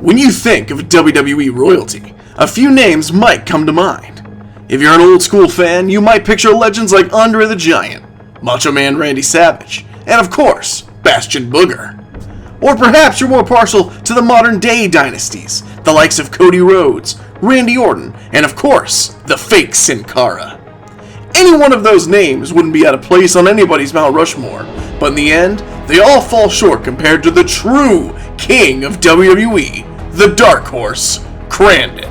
When you think of WWE royalty, a few names might come to mind. If you're an old school fan, you might picture legends like Andre the Giant, Macho Man Randy Savage, and of course, Bastion Booger. Or perhaps you're more partial to the modern day dynasties, the likes of Cody Rhodes, Randy Orton, and of course, the fake Sin Cara. Any one of those names wouldn't be out of place on anybody's Mount Rushmore, but in the end, they all fall short compared to the true king of WWE, the Dark Horse, Crandon.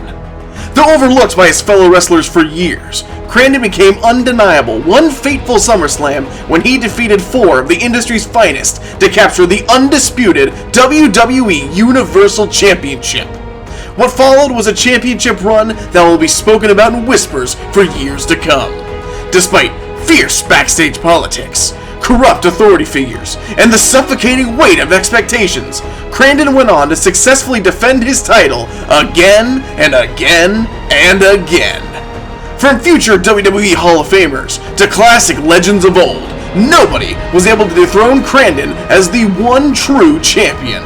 Though overlooked by his fellow wrestlers for years, Crandon became undeniable one fateful SummerSlam when he defeated 4 of the industry's finest to capture the undisputed WWE Universal Championship. What followed was a championship run that will be spoken about in whispers for years to come. Despite fierce backstage politics, corrupt authority figures, and the suffocating weight of expectations, Crandon went on to successfully defend his title again and again and again. From future WWE Hall of Famers to classic legends of old, nobody was able to dethrone Crandon as the one true champion.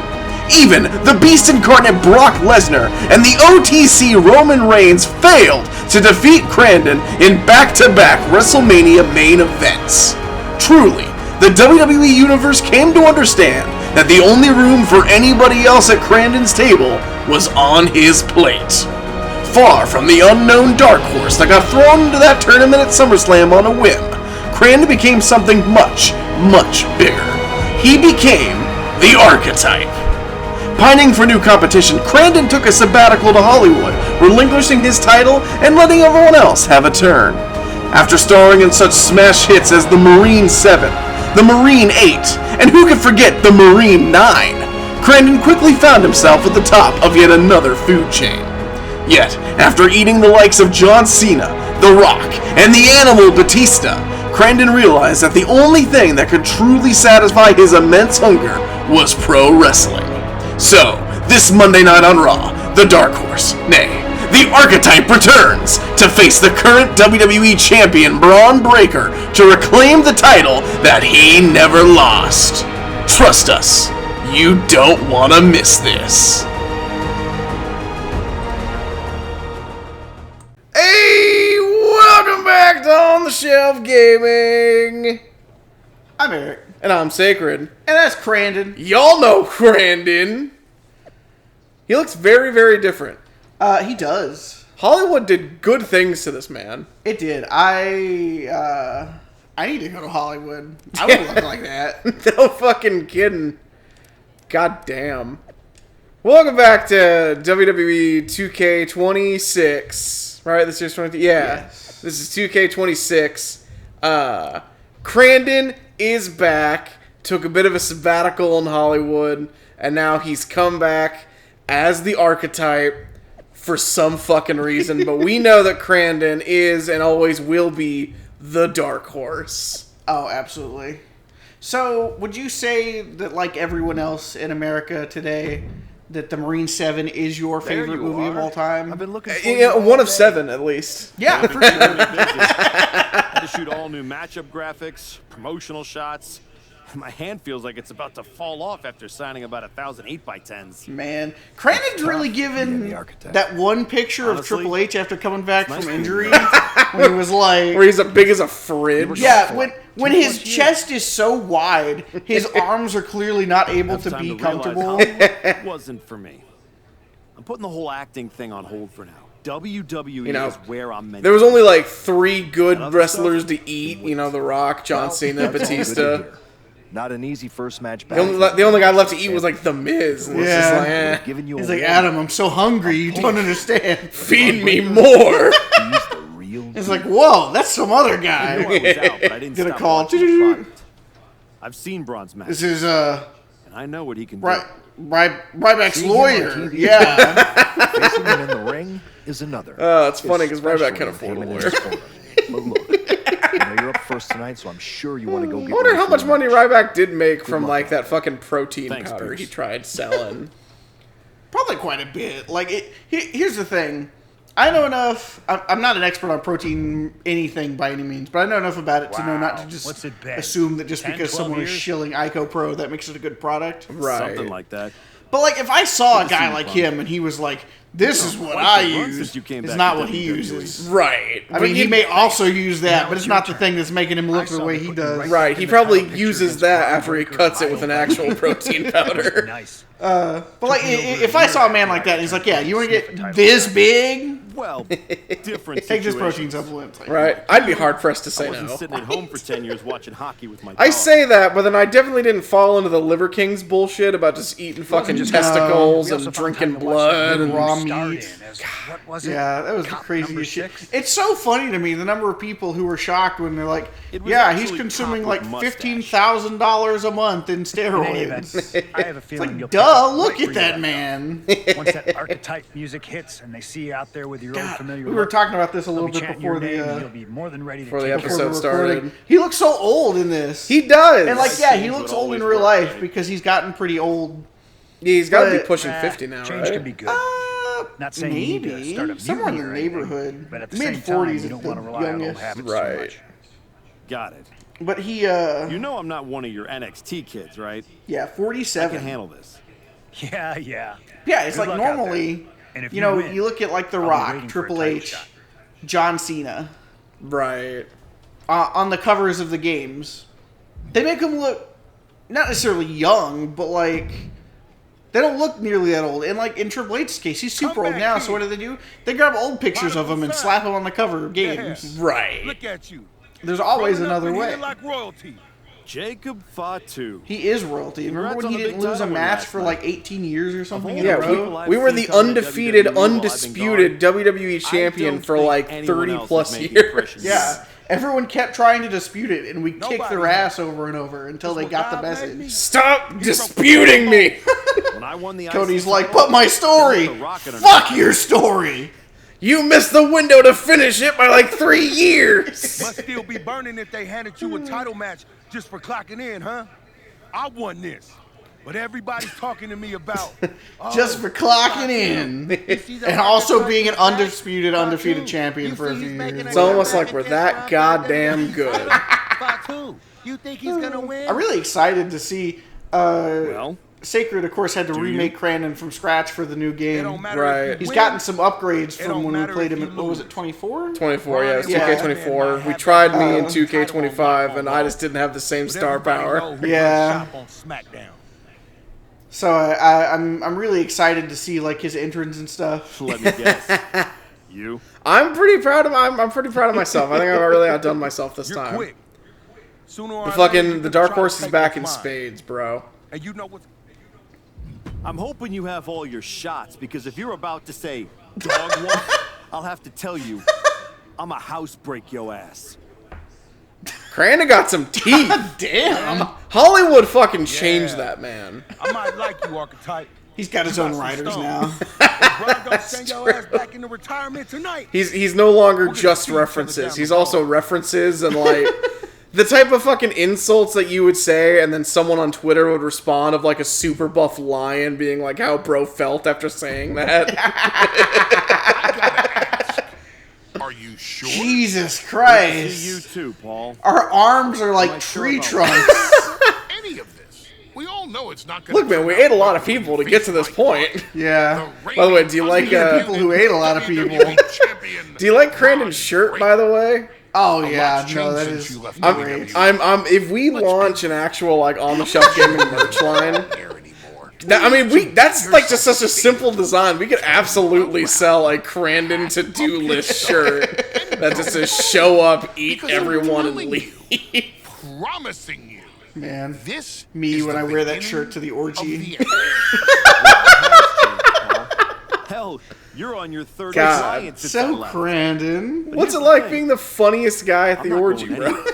Even the Beast Incarnate Brock Lesnar and the OTC Roman Reigns failed to defeat Crandon in back-to-back WrestleMania main events. Truly, the WWE Universe came to understand that the only room for anybody else at Crandon's table was on his plate. Far from the unknown Dark Horse that got thrown into that tournament at SummerSlam on a whim, Crandon became something much, much bigger. He became the Archetype. Pining for new competition, Crandon took a sabbatical to Hollywood, relinquishing his title and letting everyone else have a turn. After starring in such smash hits as the Marine 7, the Marine 8, and who could forget the Marine 9, Crandon quickly found himself at the top of yet another food chain. Yet, after eating the likes of John Cena, The Rock, and the Animal Batista, Crandon realized that the only thing that could truly satisfy his immense hunger was pro wrestling. So, this Monday night on Raw, the Dark Horse, nay, the Archetype returns to face the current WWE Champion Braun Breaker to reclaim the title that he never lost. Trust us, you don't want to miss this. Hey, welcome back to On the Shelf Gaming. I'm Eric. And I'm Sacred. And that's Crandon. Y'all know Crandon. He looks very, very different. He does. Hollywood did good things to this man. It did. I need to go to Hollywood. I would look like that. No fucking kidding. God damn. Welcome back to WWE 2K26. Right? This year's 23. Yeah. Yes. This is 2K26. Crandon is back. Took a bit of a sabbatical in Hollywood. And now he's come back as the Archetype for some fucking reason. But we know that Crandon is and always will be the Dark Horse. Oh, absolutely. So, would you say that, like everyone else in America today, that the Marine 7 is your favorite movie of all time? I've been looking for One of 7, at least. Yeah, for sure. Had to shoot all new matchup graphics, promotional shots. My hand feels like it's about to fall off after signing about 1,000 8x10s. Man, Crandon's really given that one picture of Triple H after coming back from injury, when he was like, where he's as big as a fridge. Yeah, when his chest is so wide, his arms are clearly not able to be comfortable. It wasn't for me. I'm putting the whole acting thing on hold for now. WWE is where I'm meant. There was only like 3 good wrestlers to eat. You know, The Rock, John Cena, Batista. Not an easy first match back. The only guy left to eat was like The Miz. And yeah. Just like, He's like, Adam, I'm so hungry, you don't understand. Feed me more. It's like, whoa, that's some other guy. I was out, but I didn't Get a stop call. watching the product. I've seen Braun's match. This is and I know what he can do. Ryback's lawyer. Yeah. Facing him in the ring is another. It's funny because Ryback can afford a lawyer. But look, I know you're up first tonight, so I'm sure you want to go get. I wonder how much money Ryback did make from like that fucking protein powder he tried selling. Probably quite a bit. Like, here's the thing. I know enough. I'm not an expert on protein anything by any means, but I know enough about it to know not to just assume that just because someone is shilling IcoPro, that makes it a good product. Right. Something like that. But like, if I saw a guy like him and he was like, "This is what I use," it's not what he uses. Right. I mean, he may also use that, but it's not the thing that's making him look the way he does. Right. He probably uses that after he cuts it with an actual protein powder. Nice. But like, if I saw a man like that, and he's like, "Yeah, you want to get this big? Well, different Take this protein situations. supplement." Like, Right. I'd be hard pressed to I say wasn't no. sitting at home for 10 years watching hockey with my dog. I say that, but then I definitely didn't fall into the Liver Kings bullshit about just eating fucking testicles and drinking blood and raw Starred meat. in as, what was it? Yeah, that was the Cop craziest number shit. 6? It's so funny to me, the number of people who were shocked when they're like, It was "Yeah, he's actually consuming cop like with mustache. $15,000 a month in In any steroids." event, I have a It's feeling like, you'll pick up duh, right look where at you that left man. off. Once that archetype music hits and they see you out there with your old God, familiar we were look, talking about this a they'll little be bit chanting your before name and the you'll be more than ready to before the take episode it. started. He looks so old in this. He does. And like, yeah, he Change looks would old in always real work, life right? because he's gotten pretty old. Yeah, he's got to be but- pushing 50 now, Change right? can be good. Not saying Maybe you need to start a somewhere in mutiny the or anything, neighborhood, but at the mid same time, 40s you is don't the want to rely on old youngest. habits Right. so much. Got it. But he, You know I'm not one of your NXT kids, right? yeah, I 47. can handle this. Yeah, yeah. Yeah, it's Good like luck out normally, there. And if you know, win, you look at like The I'll be Rock, waiting for a Triple title H, shot. John Cena, Right. on the covers of the games. They make them look not necessarily young, but like they don't look nearly that old. And like in Triple H's case, he's super old now. So what do? They grab old pictures of him and slap him on the cover of games. Right. Look at you. There's always Growing up another in way. here like royalty. Jacob Fatu. He is royalty. Remember Congrats when on he the didn't big lose a title win match last for night. like 18 years or something in all a the Yeah, row? people we were I've the seen come to undefeated, WWE while I've been undisputed gone. WWE champion don't for think like anyone 30 else plus is making years. impressions. Yeah, everyone kept trying to dispute it, and we kicked Nobody their has. ass over and over until they what got the God made me. message. Stop disputing me. When I won the Cody's IC like, title, "But my story! The Rock and Fuck your story!" You missed the window to finish it by like 3 years. Must still be burning if they handed you a title match just for clocking in, huh? I won this. But everybody's talking to me about Just for clocking in. And also being an undefeated champion for a few years. It's almost like we're that goddamn good. Fatu, you think he's gonna win? I'm really excited to see. Well, Sacred, of course, had to remake Crandon from scratch for the new It game. don't matter Right. if you He's win. gotten some upgrades It from don't when we matter played if him you at, what was lose. it, 24? 24, yeah, it's Yeah. 2K24. We tried me in 2K25, and I just didn't have the same star power. Yeah. On SmackDown. So I'm really excited to see like his entrance and stuff. let me guess. You? I'm pretty proud of I'm pretty proud of myself. I think I've really outdone myself this You're time. quick. Sooner or The later, fucking you're the gonna dark try to horse is take back what's in mine. spades, bro. And you know what's I'm hoping you have all your shots because if you're about to say dog walk, I'll have to tell you, I'm a house break yo ass. Crandon got some teeth. Damn. Hollywood fucking changed Yeah. that man. I might like you, archetype. He's got his own writers now. Brother, don't send your ass back into retirement tonight. He's no longer gonna just see each other references. down He's the also road. references and like the type of fucking insults that you would say, and then someone on Twitter would respond of like a super buff lion being like how bro felt after saying that. Are you sure? Jesus See you Christ. too, Paul. Our arms are like Am I sure tree about trunks. Any of this? We all know it's not going Look, man, we ate a lot of people to get to this point. Yeah. By the way, do you like people who ate a lot of people. do you like Crandon's shirt, by the way? Oh yeah, no, that is great. I'm if we launch an actual like on the shelf gaming merch line. I mean, that's like just such a simple design. We could absolutely sell a Crandon to do list shirt that just says "Show up, eat everyone, and leave." Promising you, Man, this me is when the I wear that beginning shirt to the of orgy. the end. Hell, you're on your third God, alliance since So I left. Crandon. What's it Here's the like thing. being the funniest guy at I'm the not orgy, going bro? anywhere.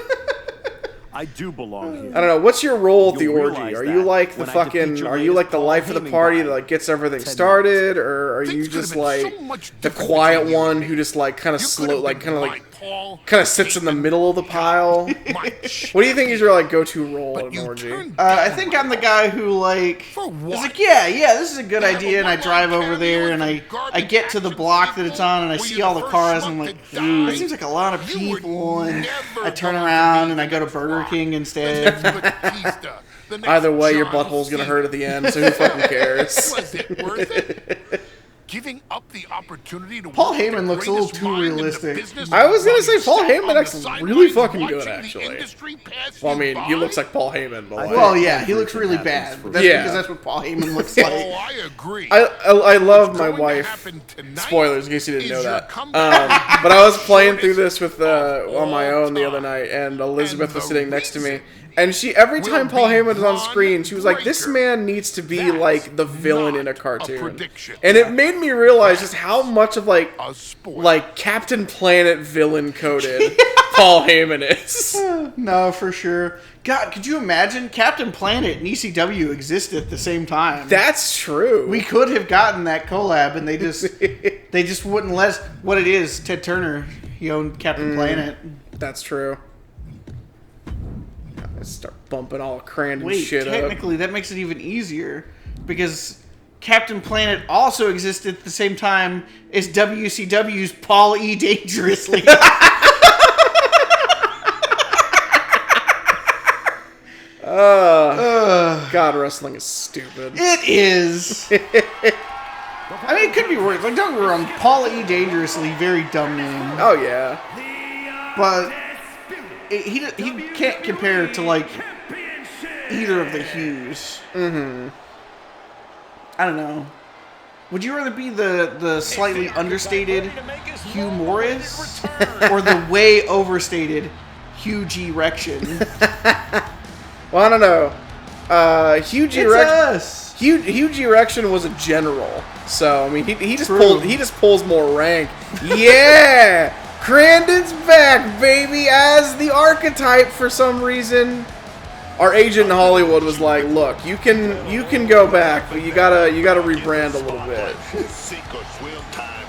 I do belong here. I don't know. What's your role at the You'll orgy? realize Are you that like the when I defeat fucking? your Are you like the latest life of the Paul party Heyman that guy. like gets everything 10 started, or are you Things just could've like been so much the different quiet between you one and who me. just like kind of You slow, could've like been kind of my like Paul, kind of sits in the middle of the pile? my What do you think is your like go-to role But at an you orgy? turned I think I'm the guy who like For is what? like, yeah, this is a good Yeah, idea, and I but drive one over line there, cameo and and I get to the block that it's on, and I Were see you all the the first cars, and I'm schmuck like, to die? that seems like a lot of You were people, and never I turn going to around be and I go to the Burger Rock. King instead. Batista, The next Either way, your John butthole's gonna Cena. hurt at the end, so who fucking cares? Was it worth it? Giving up the opportunity to Paul work with the Heyman looks a little greatest too mind in the realistic. business I was gonna while say you Paul sat Heyman on the looks really sidelines fucking good, watching the actually. industry pass Well, I you mean, he by? looks like Paul Heyman, but like, Well, yeah, he looks really bad. But that's Yeah. because that's what Paul Heyman looks Oh, like. I agree. I love What's my going to wife. happen tonight Spoilers, in case you didn't is know your that. comeback. But I was playing through Shortest this with of on my all own the other time. night, and Elizabeth And was the sitting next to me, reason and she every will time Paul be Heyman is on Braun screen, she was like, "This Breaker. man needs to be That's like the villain in a not a cartoon," prediction. and it made me realize just how much of like A sport. Captain Planet villain coded Paul Heyman is. No, for sure. God, could you imagine Captain Planet and ECW exist at the same time? That's true. We could have gotten that collab, and they just wouldn't let us. What it is, Ted Turner, he owned Captain Planet. That's true. Let's start bumping all Crandon Wait, shit up. technically, that makes it even easier because Captain Planet also existed at the same time as WCW's Paul E. Dangerously. God, wrestling is stupid. It is. I mean, it could be worse. Like, don't get me wrong, Paul E. Dangerously, very dumb name. Oh yeah. But he can't compare to, like, either of the Hues. Mm-hmm. I don't know. Would you rather be the slightly understated Hugh Morris or the way overstated Hugh G. Rection? Well, I don't know. Huge It's erection. us. Huge erection was a general, so I mean he just True. pulls more rank. Yeah, Crandon's back, baby, as the archetype for some reason. Our agent in Hollywood was like, "Look, you can go back, but you gotta rebrand a little bit."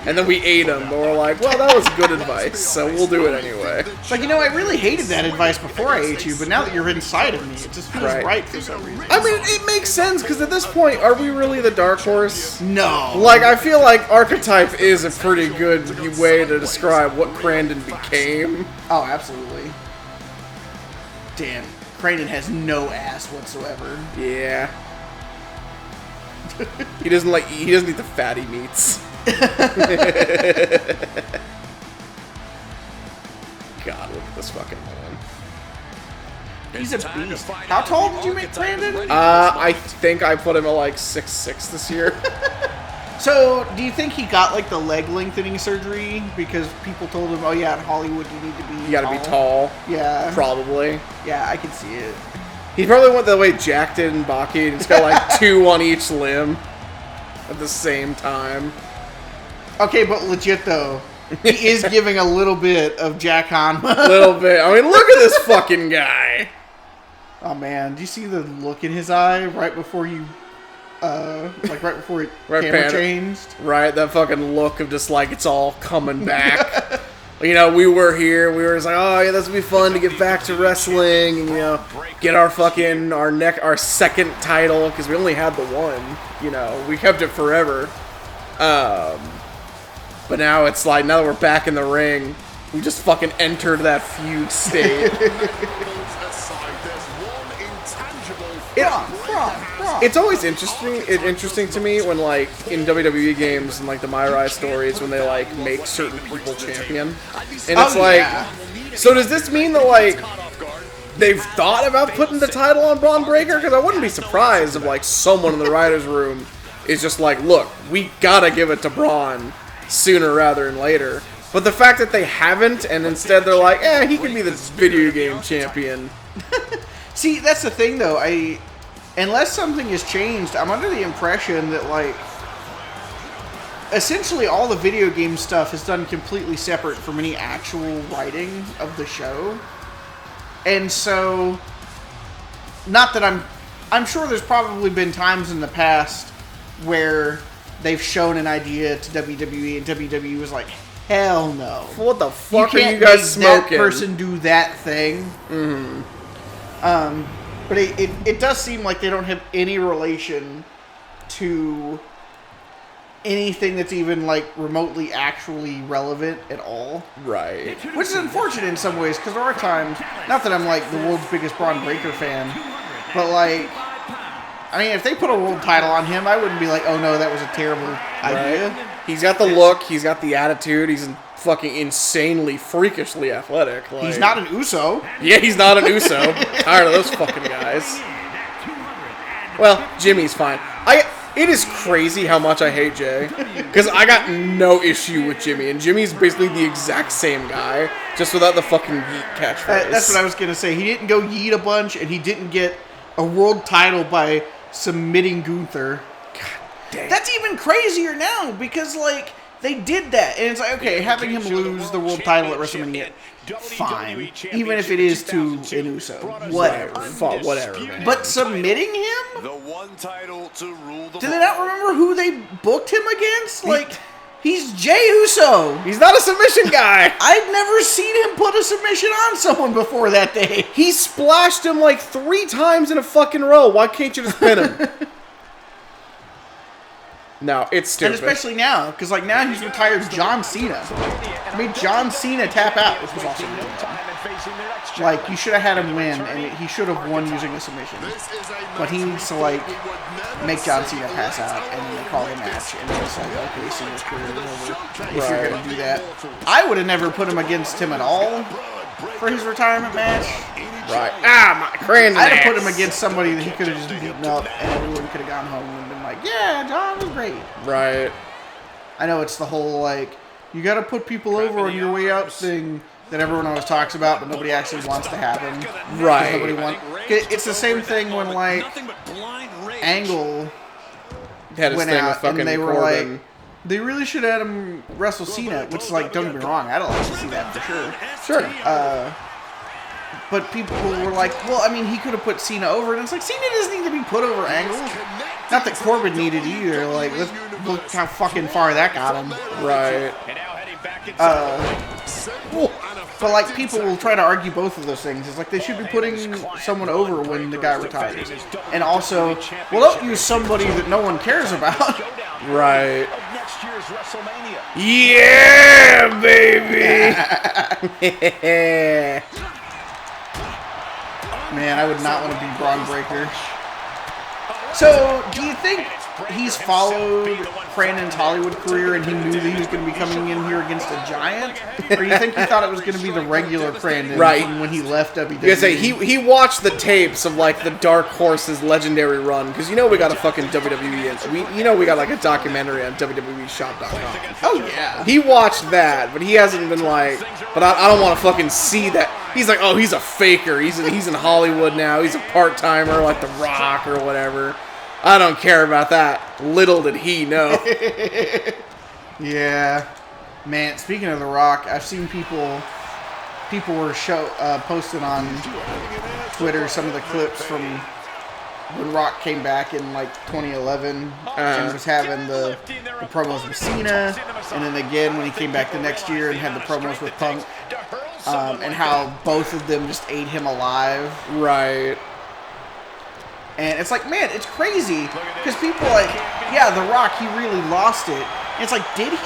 And then we ate him, but we're like, "Well, that was good advice, so we'll do it anyway." It's like, I really hated that advice before I ate you, but now that you're inside of me, it just feels right for some reason. I mean, it makes sense, because at this point, are we really the dark horse? No. Like, I feel like archetype is a pretty good way to describe what Crandon became. Oh, absolutely. Damn. Crandon has no ass whatsoever. Yeah. He doesn't eat the fatty meats. God, look at this fucking man. He's a beast. How tall did you make Crandon? I think I put him at like 6'6" this year. So, do you think he got, like, the leg lengthening surgery because people told him, oh yeah, in Hollywood you need to be You gotta be tall. Yeah. Probably. Yeah, I can see it. He probably went the way Jack did in Baki and just got like 2 on each limb at the same time. Okay, but legit though, he is giving a little bit of Jack Hanma. A little bit. I mean, look at this fucking guy. Oh man, do you see the look in his eye right before you, right before it Right, camera pan- changed? Right, that fucking look of just like it's all coming back. You know, we were here, we were just like, oh yeah, this would be fun to get back to wrestling and, you know, get our second title, because we only had the one, you know, we kept it forever. But now it's like, now that we're back in the ring, we just fucking entered that feud state. It's always interesting to me when, like, in WWE games and, like, the MyRISE stories, when they, like, make certain people champion. And it's like, so does this mean that, like, they've thought about putting the title on Braun Breaker? Because I wouldn't be surprised if, like, someone in the writer's room is just like, look, we gotta give it to Braun sooner rather than later. But the fact that they haven't, and instead they're like, he can be the video game champion. See, that's the thing though, unless something has changed, I'm under the impression that, like, essentially all the video game stuff is done completely separate from any actual writing of the show. And so, not that I'm sure there's probably been times in the past where they've shown an idea to WWE and WWE was like, hell no. What the fuck are you can't guys make that smoking? person do that thing. Mm-hmm. But it does seem like they don't have any relation to anything that's even, like, remotely actually relevant at all. Right. Which is unfortunate in some ways, because there are times, not that I'm, like, the world's biggest Braun Breaker fan, But, like, I mean, if they put a world title on him, I wouldn't be like, oh no, that was a terrible idea. He's got the look, he's got the attitude, he's fucking insanely, freakishly athletic. Like, He's not an Uso. Yeah, he's not an Uso. Tired of those fucking guys. Well, Jimmy's fine. It is crazy how much I hate Jay. Because I got no issue with Jimmy. And Jimmy's basically the exact same guy. Just without the fucking yeet catchphrase. That's what I was going to say. He didn't go yeet a bunch, and he didn't get a world title by submitting Gunther. God damn. That's even crazier now, because, like, they did that. And it's like, okay, having him lose the world title at WrestleMania, fine. Even if it is to an Uso. Whatever. Whatever, man. But submitting him? The one title to rule the Do they not remember who they booked him against? Like, he's Jey Uso. He's not a submission guy. I've never seen him put a submission on someone before that day. He splashed him like 3 times in a fucking row. Why can't you just pin him? No, it's stupid. And especially now, because like now he's retired John Cena. I made John Cena tap out, which was awesome. Like, you should have had him win, and he should have won using a submission. But he needs to, like, make John Cena pass out, and then they call the match, and then it's like, okay, Cena's career is over. If you're going to do that. I would have never put him against him at all for his retirement match. Right. Ah, my Crandon. I'd have put him against somebody that he could have just beaten up, and everyone could have gone home and been like, yeah, John was great. Right. I know it's the whole, like, you got to put people over on your way out thing that everyone always talks about, but nobody actually wants to happen. Right. Nobody it's the same thing when, like, Angle Had his went thing with out, fucking and they were Corbin. like, they really should have had him wrestle Cena, which is like, don't get me wrong, I'd like to see that for sure. Sure. But people were like, well, I mean, he could have put Cena over, and it's like, Cena doesn't need to be put over Angle. Not that Corbin needed either. Like, look how fucking far that got him. Right. But like, people will try to argue both of those things. It's like they should be putting someone over when the guy retires, and also, well, don't use somebody that no one cares about. Right. Yeah, baby. Man, I would not want to be Braun Breaker. So, do you think he's followed Crandon's Hollywood career and he knew that he was going to be coming in here against a giant? Or do you think he thought it was going to be the regular Crandon from when he left WWE? You say he watched the tapes of like the Dark Horse's legendary run, because you know we got a fucking WWE, we got like a documentary on WWEshop.com. Oh yeah. He watched that, but he hasn't been like, but I don't want to fucking see that. He's like, oh, he's a faker. He's in Hollywood now. He's a part-timer like The Rock or whatever. I don't care about that. Little did he know. Yeah. Man, speaking of The Rock, I've seen people were posting on Twitter some of the clips from when Rock came back in like 2011 and was having the promos with Cena, and then again when he came back the next year and had the promos with Punk, and how both of them just ate him alive. Right. And it's like, man, it's crazy, because people are like, yeah, The Rock, he really lost it. And it's like, did he?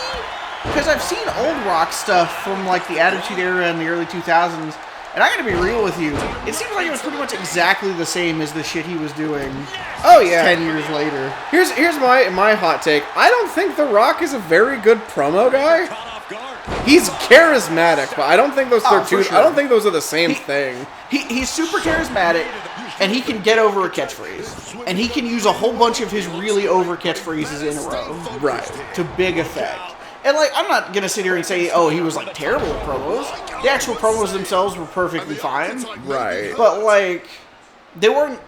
Because I've seen old Rock stuff from like the Attitude Era in the early 2000s, and I gotta be real with you, it seems like it was pretty much exactly the same as the shit he was doing. Oh yeah. 10 years later. Here's my hot take. I don't think The Rock is a very good promo guy. He's charismatic, but I don't think those are for sure. I don't think those are the same thing. He's super charismatic, and he can get over a catchphrase. And he can use a whole bunch of his really over catchphrases in a row. Right. To big effect. And, like, I'm not going to sit here and say, oh, he was, like, terrible at promos. The actual promos themselves were perfectly fine. Right. But, like, they weren't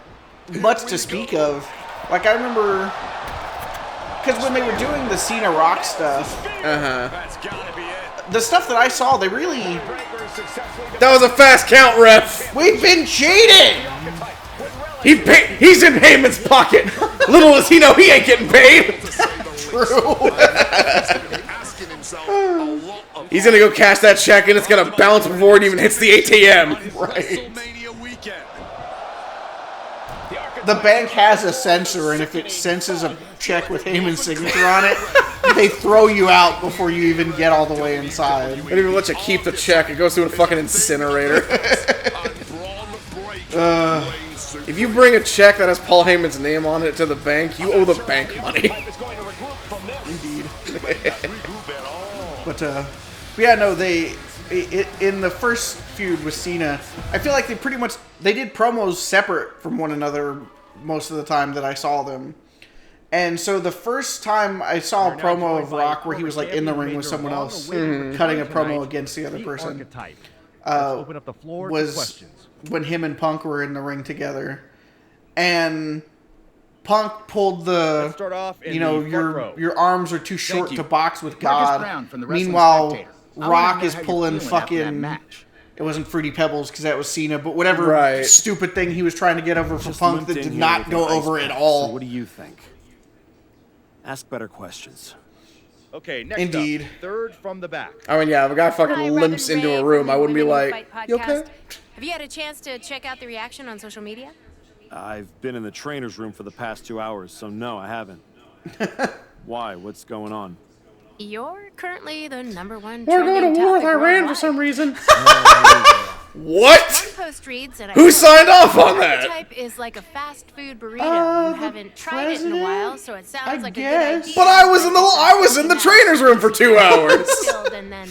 much to speak of. Like, I remember... Because when they were doing the Cena Rock stuff... The stuff that I saw, they really... That was a fast count, ref. We've been cheated! He's in Heyman's pocket. Little does he know he ain't getting paid. True. He's gonna go cash that check and it's gonna bounce before it even hits the ATM. Right. The bank has a sensor, and if it senses a check with Heyman's signature on it, they throw you out before you even get all the way inside. They don't even let you keep the check. It goes to a fucking incinerator. If you bring a check that has Paul Heyman's name on it to the bank, you owe the bank money. Indeed. But yeah, no, in the first feud with Cena, I feel like they did promos separate from one another most of the time that I saw them. And so the first time I saw a promo of Rock where he was like in the ring with someone else, cutting a promo against the other person, was when him and Punk were in the ring together. And Punk pulled your arms are too short to box with God. Meanwhile, Rock is pulling fucking... It wasn't Fruity Pebbles because that was Cena, but whatever stupid thing he was trying to get over for Punk that did not go over at all. So what do you think? Ask better questions. Okay, next Indeed. up, third from the back. I mean, yeah, if a guy fucking limps into a room, I wouldn't be like, you okay? Have you had a chance to check out the reaction on social media? I've been in the trainer's room for the past 2 hours, so no, I haven't. Why? What's going on? You're currently the #1 We're going to war with Iran worldwide. for some reason. What? One post reads, and Who signed off on that? Type is like a fast food burrito. You haven't tried it in a while, so it sounds like a good idea. But I was in the trainer's room for 2 hours. And then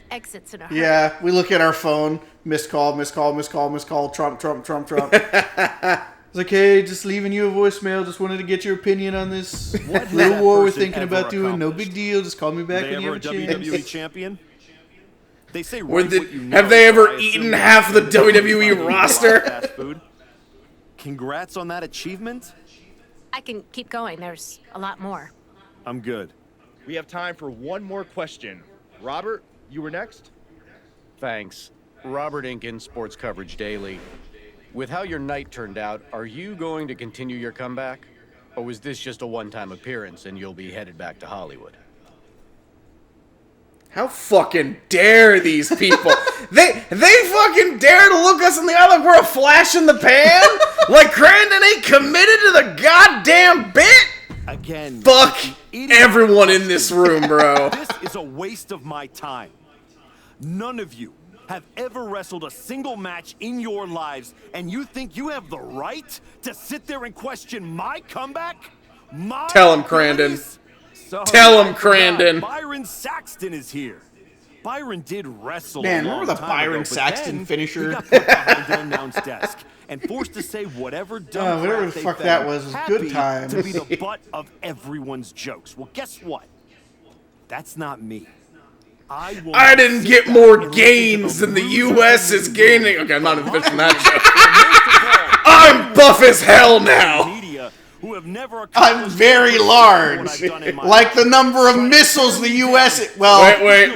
exits in a hurry. Yeah, we look at our phone, missed call, missed call, missed call, missed call, Trump. It's like, hey, just leaving you a voicemail. Just wanted to get your opinion on this little war we're thinking about doing. No big deal. Just call me back when you have a chance. WWE champion? They say have they ever eaten half the WWE roster? Fast food. Congrats on that achievement. I can keep going. There's a lot more. I'm good. We have time for one more question. Robert, you were next. Thanks. Robert Inkin, Sports Coverage Daily. With how your night turned out, are you going to continue your comeback? Or was this just a one-time appearance and you'll be headed back to Hollywood? How fucking dare these people? they fucking dare to look us in the eye like we're a flash in the pan? Like Crandon ain't committed to the goddamn bit? Again. Fuck everyone in this room, bro. This is a waste of my time. None of you have ever wrestled a single match in your lives, and you think you have the right to sit there and question my comeback? Tell him, Crandon. Tell him, Crandon. Byron Saxton is here. Byron did wrestle. Man, remember the Byron Saxton finisher? He got put behind the announce desk and forced to say whatever dumb whatever the fuck that was good times. To be the butt of everyone's jokes. Well, guess what? That's not me. I didn't get more gains than the U.S. is gaining. Okay, I'm not even finishing that joke. I'm buff as hell now. I'm very large. Like the number of missiles the U.S. Well, wait.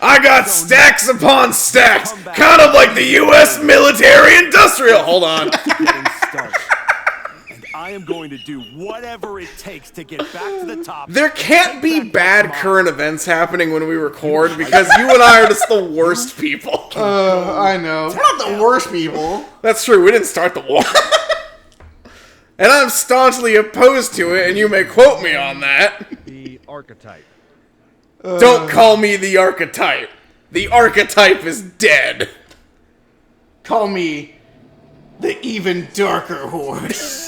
I got stacks upon stacks, kind of like the U.S. military industrial. Hold on. I am going to do whatever it takes to get back to the top. There can't be bad current events happening when we record because you and I are just the worst people. I know. We're not the worst people. That's true. We didn't start the war. And I'm staunchly opposed to it, and you may quote me on that. The archetype. Don't call me the archetype. The archetype is dead. Call me the even darker horse.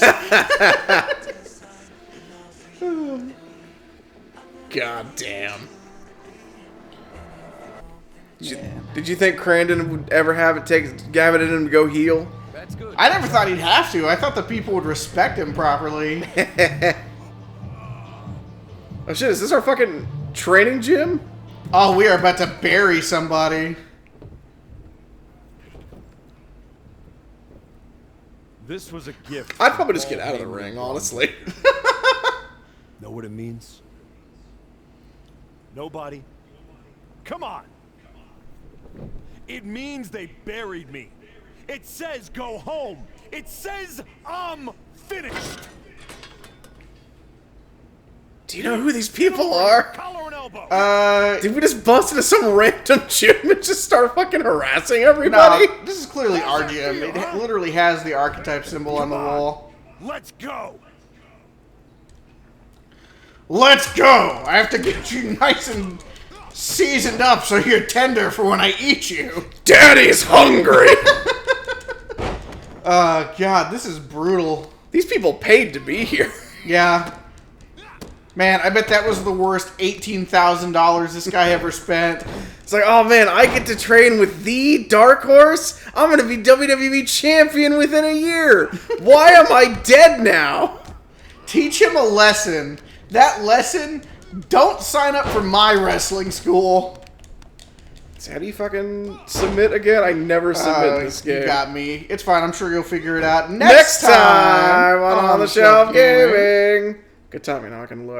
God damn. Did you think Crandon would ever have it in him to go heel? I never thought he'd have to. I thought the people would respect him properly. Oh shit, is this our fucking training gym? Oh, we are about to bury somebody. This was a gift. I'd probably just get out of the ring, honestly. Know what it means? Nobody? Come on! It means they buried me. It says go home. It says I'm finished. Do you know who these people are? Collar and elbow. Did we just bust into some random gym and just start fucking harassing everybody? No, this is clearly our gym. It literally has the archetype symbol on the wall. Let's go. Let's go. I have to get you nice and seasoned up so you're tender for when I eat you. Daddy's hungry. God, this is brutal. These people paid to be here. Yeah. Man, I bet that was the worst $18,000 this guy ever spent. It's like, oh man, I get to train with the Dark Horse? I'm going to be WWE champion within a year. Why am I dead now? Teach him a lesson. That lesson, don't sign up for my wrestling school. So how do you fucking submit again? I never submit this game. You got me. It's fine. I'm sure you'll figure it out Next time on the Shelf Gaming. Good time, I can look.